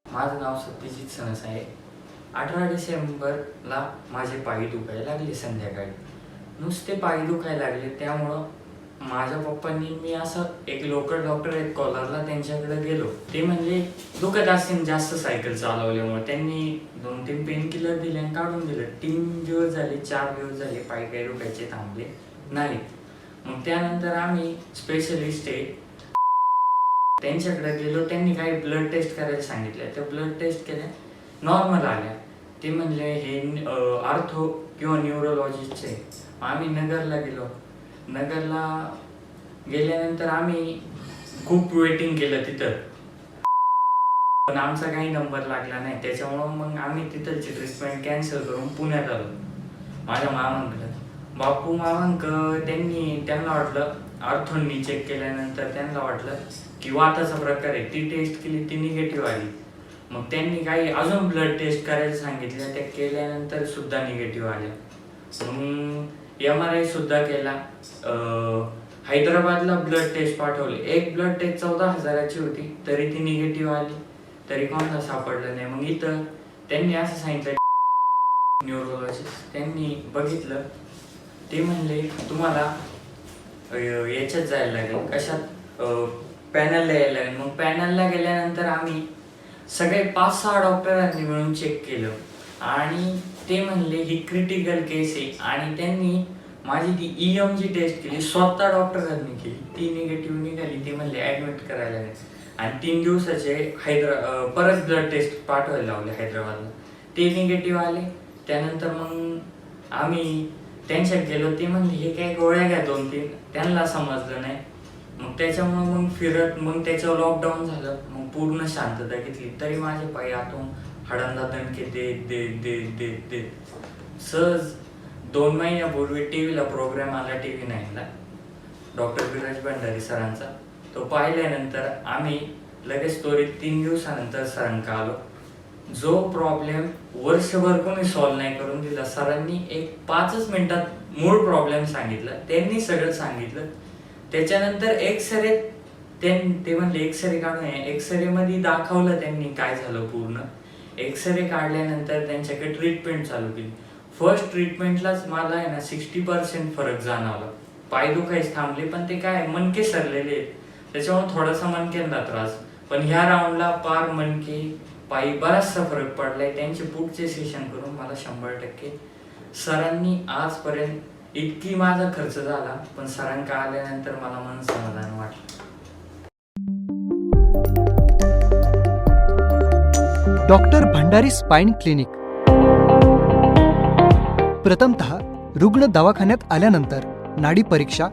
माझं नाव सत्यजित सनस आहे. 18 डिसेंबरला माझे पाय दुखायला लागले संध्याकाळी. नुसते पाय दुखायला लागले, त्यामुळं माझ्या पप्पांनी मी असं एक लोकल डॉक्टर आहेत कोलारला, त्यांच्याकडे गेलो. ते म्हणले दुखत असेल जास्त सायकल चालवल्यामुळे. त्यांनी 2-3 पेन किलर दिले आणि काढून दिलं. 3 दिवस झाले, 4 दिवस झाले पाय काही दुखायचे थांबले नाहीत. मग त्यानंतर आम्ही स्पेशलिस्ट आहे त्यांच्याकडे गेलो. त्यांनी काही ब्लड टेस्ट करायला सांगितल्या. त्या ब्लड टेस्ट केल्या, नॉर्मल आल्या. ते म्हणले हे आर्थो किंवा न्यूरोलॉजिस्टचे आहे. आम्ही नगरला गेलो. नगरला गेल्यानंतर आम्ही खूप वेटिंग केलं तिथं, पण आमचा काही नंबर लागला नाही. त्याच्यामुळं मग आम्ही तिथलची ट्रीटमेंट कॅन्सल करून पुण्यात आलो माझ्या मामांकडे. बापू मामांक त्यांना वाटलं, आर्थोनी चेक केल्यानंतर त्यांना वाटलं की वाताचा प्रकार आहे. ती टेस्ट केली, ती निगेटिव्ह आली. मग त्यांनी काही अजून ब्लड टेस्ट करायला सांगितल्या. त्या केल्यानंतर सुद्धा निगेटिव्ह आल्या. मग MRI सुद्धा केला. हैदराबादला ब्लड टेस्ट पाठवले. एक ब्लड टेस्ट 14,000ची होती, तरी ती निगेटिव्ह आली. तरी कोणाला सापडलं नाही. मग इथं त्यांनी असं सांगितलं, न्यूरोलॉजिस्ट त्यांनी बघितलं. ते म्हणले तुम्हाला याच्यात जायला लागेल, कशात पॅनलला यायला लागेल. मग पॅनलला गेल्यानंतर आम्ही सगळे 5-6 डॉक्टरांनी मिळून चेक केलं आणि ते म्हणले ही क्रिटिकल केस आहे. आणि त्यांनी माझी ती EMG टेस्ट केली, स्वतः डॉक्टरांनी केली. ती निगेटिव्ह निघाली. ते म्हणले ॲडमिट करायला लागेल आणि 3 दिवसाचे परत ब्लड टेस्ट पाठवायला लावले हैदराबादला. ते निगेटिव्ह आले. त्यानंतर मग आम्ही त्यांच्यात गेलो. ते म्हणले हे काय गोळ्या घ्या 2-3. त्यांना समजलं नाही. मग त्याच्यामुळे मग त्याच्यावर लॉकडाऊन झालं. मग पूर्ण शांतता घेतली. तरी माझे पाय आतून हाडांना दणके देत सहज 2 महिन्यापूर्वी टीव्हीला प्रोग्राम आला, TV 9ला, डॉक्टर विराज भंडारी सरांचा. तो पाहिल्यानंतर आम्ही लगेच त्वरित 3 दिवसानंतर सरांका आलो. जो प्रॉब्लेम वर्षभर कोणी सॉल्व्ह नाही करून दिला, सरांनी एक 5च मिनिटात मूळ प्रॉब्लेम सांगितलं. त्यांनी सगळं सांगितलं. त्याच्यानंतर एक्सरे ते म्हणले एक्सरे काढून या. एक्सरे मध्ये दाखवलं त्यांनी काय झालं पूर्ण. एक्सरे काढल्यानंतर त्यांच्याकडे ट्रीटमेंट चालू केली. फर्स्ट ट्रीटमेंटलाच मला आहे ना 60% फरक जाणवला. पाय दुखायचे थांबले, पण ते काय मणके सरलेले आहेत, त्याच्यामुळे थोडासा मणक्यांना त्रास. पण ह्या राऊंडला पार मणके पायी बराचसा फरक पडलाय. त्यांचे पुढचे सेशन करून मला 100% सरांनी आजपर्यंत इतकी माझा खर्च झाला, पण सरांका आल्यानंतर मला मन समाधान वाटलं. Doctor Bhandari spine clinic. प्रथमतः रुग्ण दवाखान्यात आल्यानंतर नाडी परीक्षा,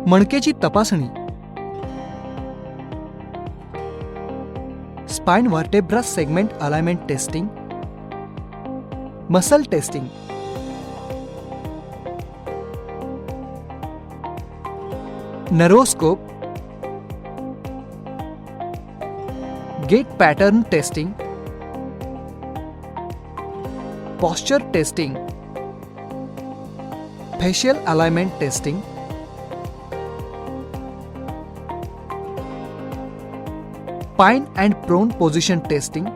मणकेची तपासणी, spine vertebra segment alignment testing, muscle testing, nervoscope, gait pattern testing, posture testing, facial alignment testing, supine and prone position testing,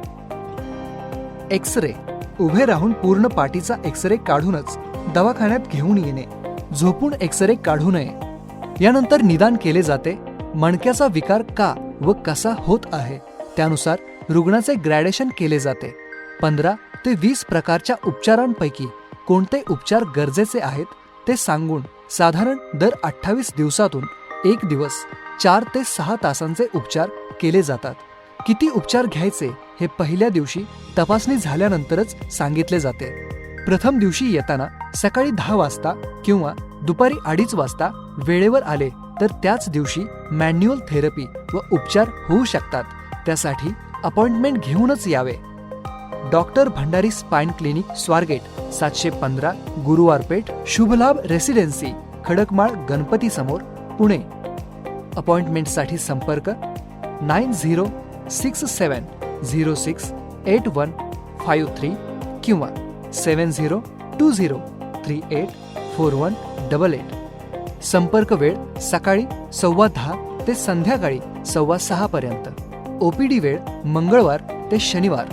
x-ray. उभे राहून पूर्ण पाठीचा एक्सरे काढूनच दवाखान्यात घेऊन येणे, झोपून एक्सरे काढू नये. यानंतर निदान केले जाते. मणक्याचा विकार का व कसा होत आहे त्यानुसार रुग्णाचे ग्रॅडेशन केले जाते. 15 ते 20 प्रकारच्या उपचारांपैकी कोणते उपचार गरजेचे आहेत ते सांगून साधारण दर 28 दिवसातून 1 दिवस 4 ते 6 तासांचे उपचार केले जातात. किती उपचार घ्यायचे हे पहिल्या दिवशी तपासणी झाल्यानंतरच सांगितले जाते. प्रथम दिवशी येताना सकाळी 10 वाजता किंवा दुपारी 2:30 वाजता वेळेवर आले तर त्याच दिवशी मॅन्युअल थेरपी व उपचार होऊ शकतात. त्यासाठी अपॉइंटमेंट घेऊनच यावे. Doctor Bhandari spine clinic, Swargate 715, Guruwarpeth, Shubhlabh residency, Khadakmal, Ganpati समोर, पुणे. अपॉइंटमेंटसाठी संपर्क 9067068153 किंवा 7020384188. संपर्क वेळ सकाळी 10:15 ते संध्याकाळी 6:15 पर्यंत. OPD वेळ मंगळवार ते शनिवार